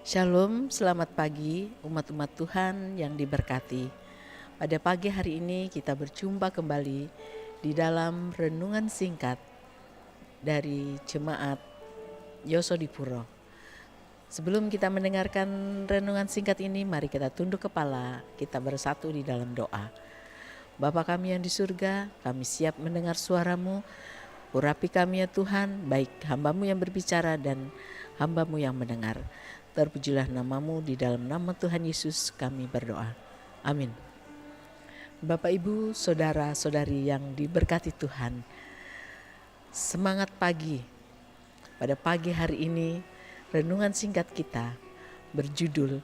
Shalom, selamat pagi umat-umat Tuhan yang diberkati. Pada pagi hari ini kita berjumpa kembali di dalam renungan singkat dari Jemaat Yosodipuro. Sebelum kita mendengarkan renungan singkat ini, mari kita tunduk kepala, kita bersatu di dalam doa. Bapa kami yang di surga, kami siap mendengar suara-Mu. Urapi kami ya Tuhan, baik hamba-Mu yang berbicara dan hamba-Mu yang mendengar. Terpujilah nama-Mu, di dalam nama Tuhan Yesus kami berdoa. Amin. Bapak, Ibu, saudara-saudari yang diberkati Tuhan, semangat pagi. Pada pagi hari ini, renungan singkat kita berjudul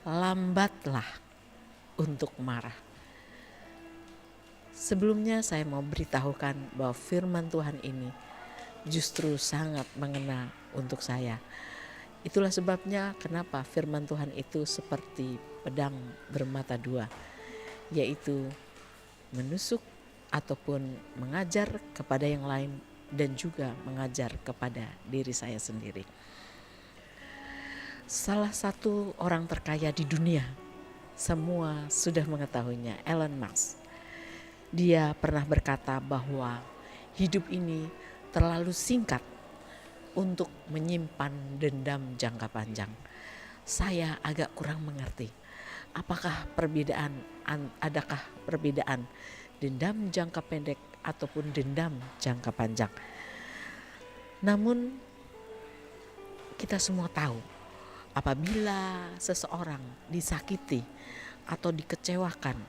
Lambatlah untuk marah. Sebelumnya saya mau beritahukan bahwa firman Tuhan ini justru sangat mengena untuk saya. Itulah sebabnya kenapa firman Tuhan itu seperti pedang bermata dua, yaitu menusuk ataupun mengajar kepada yang lain dan juga mengajar kepada diri saya sendiri. Salah satu orang terkaya di dunia, semua sudah mengetahuinya, Elon Musk. Dia pernah berkata bahwa hidup ini terlalu singkat untuk menyimpan dendam jangka panjang. Saya agak kurang mengerti. Adakah perbedaan dendam jangka pendek ataupun dendam jangka panjang? Namun kita semua tahu, apabila seseorang disakiti atau dikecewakan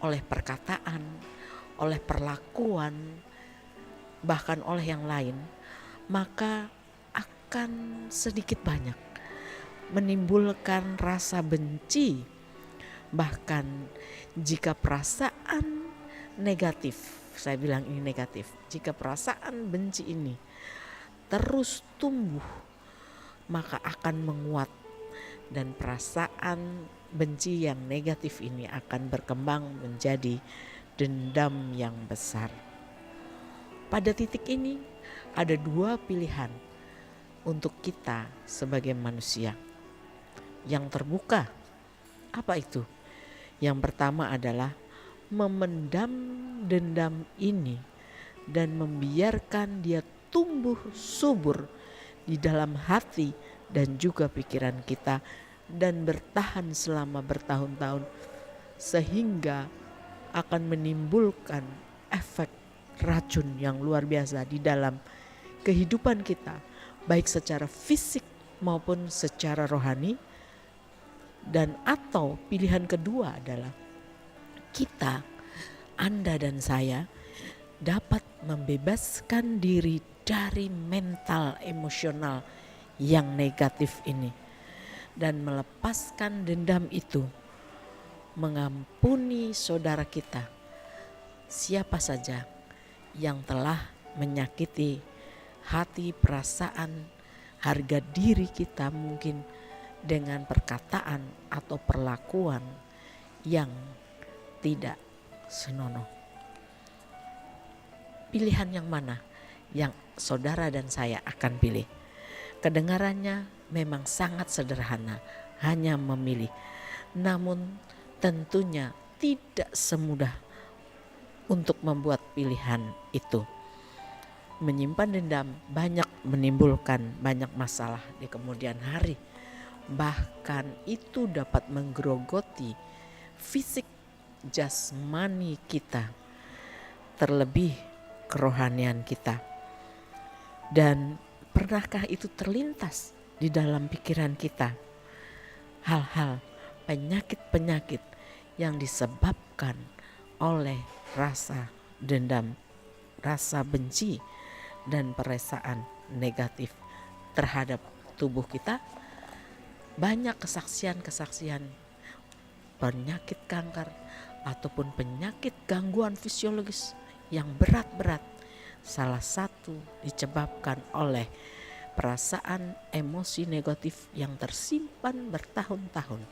oleh perkataan, oleh perlakuan, bahkan oleh yang lain, maka akan sedikit banyak menimbulkan rasa benci. Bahkan jika perasaan negatif, saya bilang ini negatif, jika perasaan benci ini terus tumbuh, maka akan menguat dan perasaan benci yang negatif ini akan berkembang menjadi dendam yang besar. Pada titik ini ada dua pilihan untuk kita sebagai manusia yang terbuka. Apa itu? Yang pertama adalah memendam dendam ini dan membiarkan dia tumbuh subur di dalam hati dan juga pikiran kita dan bertahan selama bertahun-tahun, sehingga akan menimbulkan efek racun yang luar biasa di dalam kehidupan kita, baik secara fisik maupun secara rohani. Dan atau pilihan kedua adalah kita, Anda dan saya, dapat membebaskan diri dari mental emosional yang negatif ini dan melepaskan dendam itu, mengampuni saudara kita, siapa saja yang telah menyakiti hati, perasaan, harga diri kita, mungkin dengan perkataan atau perlakuan yang tidak senonoh. Pilihan yang mana yang saudara dan saya akan pilih? Kedengarannya memang sangat sederhana, hanya memilih. Namun tentunya tidak semudah untuk membuat pilihan itu. Menyimpan dendam banyak menimbulkan banyak masalah di kemudian hari. Bahkan itu dapat menggerogoti fisik jasmani kita, terlebih kerohanian kita. Dan pernahkah itu terlintas di dalam pikiran kita? Hal-hal penyakit-penyakit yang disebabkan oleh rasa dendam, rasa benci, dan perasaan negatif terhadap tubuh kita. Banyak kesaksian-kesaksian penyakit kanker ataupun penyakit gangguan fisiologis yang berat-berat, salah satu disebabkan oleh perasaan emosi negatif yang tersimpan bertahun-tahun,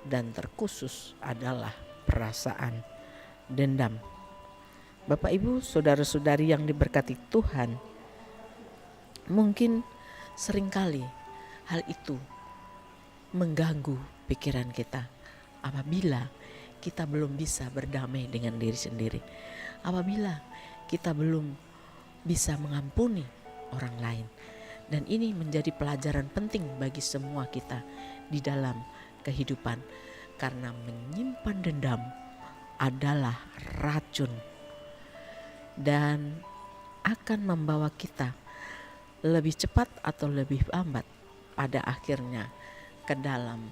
dan terkhusus adalah perasaan dendam. Bapak, Ibu, saudara-saudari yang diberkati Tuhan, mungkin seringkali hal itu mengganggu pikiran kita. Apabila kita belum bisa berdamai dengan diri sendiri, apabila kita belum bisa mengampuni orang lain. Dan ini menjadi pelajaran penting bagi semua kita di dalam kehidupan, karena menyimpan dendam adalah racun dan akan membawa kita lebih cepat atau lebih lambat pada akhirnya ke dalam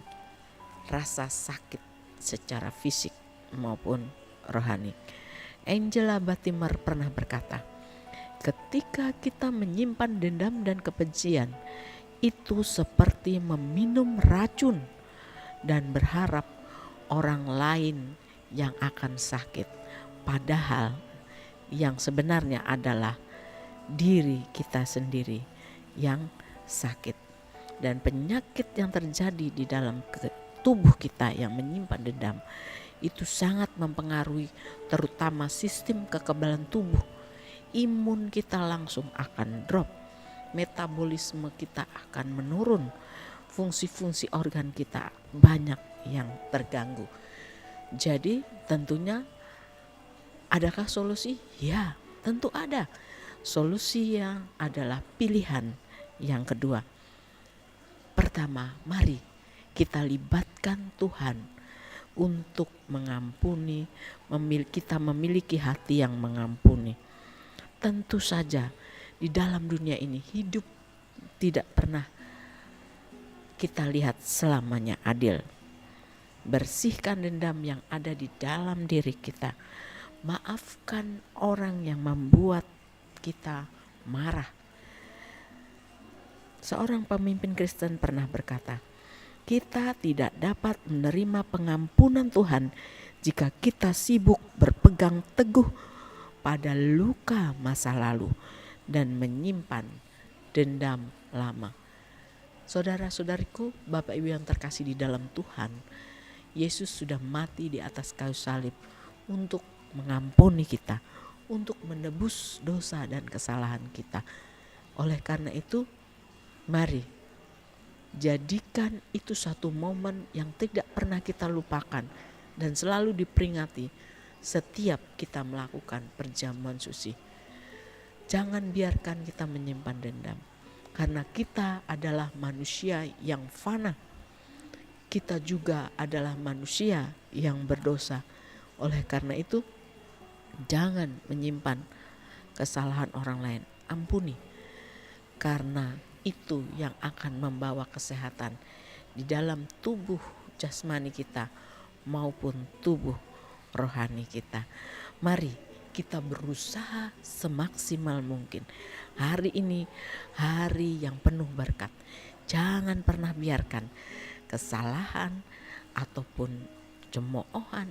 rasa sakit secara fisik maupun rohani. Angela Batimer pernah berkata, ketika kita menyimpan dendam dan kebencian, itu seperti meminum racun dan berharap orang lain yang akan sakit. Padahal yang sebenarnya adalah diri kita sendiri yang sakit. Dan penyakit yang terjadi di dalam tubuh kita yang menyimpan dendam itu sangat mempengaruhi terutama sistem kekebalan tubuh. Imun kita langsung akan drop, metabolisme kita akan menurun, fungsi-fungsi organ kita banyak yang terganggu. Jadi tentunya adakah solusi? Ya, tentu ada. Solusi yang adalah pilihan yang kedua. Pertama, mari kita libatkan Tuhan untuk mengampuni, kita memiliki hati yang mengampuni. Tentu saja di dalam dunia ini hidup tidak pernah kita lihat selamanya adil. Bersihkan dendam yang ada di dalam diri kita. Maafkan orang yang membuat kita marah. Seorang pemimpin Kristen pernah berkata, kita tidak dapat menerima pengampunan Tuhan jika kita sibuk berpegang teguh pada luka masa lalu dan menyimpan dendam lama. Saudara-saudariku, Bapak Ibu yang terkasih di dalam Tuhan, Yesus sudah mati di atas kayu salib untuk mengampuni kita, untuk menebus dosa dan kesalahan kita. Oleh karena itu, mari jadikan itu satu momen yang tidak pernah kita lupakan dan selalu diperingati setiap kita melakukan perjamuan suci. Jangan biarkan kita menyimpan dendam, karena kita adalah manusia yang fana. Kita juga adalah manusia yang berdosa. Oleh karena itu, jangan menyimpan kesalahan orang lain. Ampuni, karena itu yang akan membawa kesehatan di dalam tubuh jasmani kita maupun tubuh rohani kita. Mari kita berusaha semaksimal mungkin. Hari ini hari yang penuh berkat. Jangan pernah biarkan kesalahan ataupun cemoohan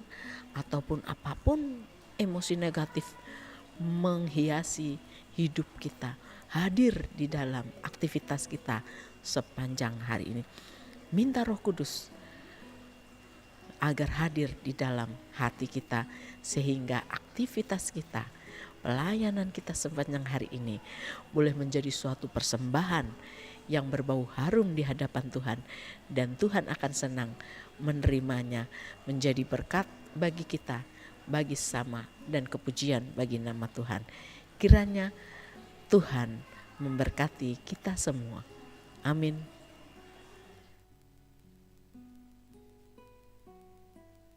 ataupun apapun emosi negatif menghiasi hidup kita, hadir di dalam aktivitas kita sepanjang hari ini. Minta Roh Kudus agar hadir di dalam hati kita, sehingga aktivitas kita, pelayanan kita sepanjang hari ini boleh menjadi suatu persembahan yang berbau harum di hadapan Tuhan, dan Tuhan akan senang menerimanya menjadi berkat bagi kita, bagi sesama, dan kepujian bagi nama Tuhan. Kiranya Tuhan memberkati kita semua. Amin.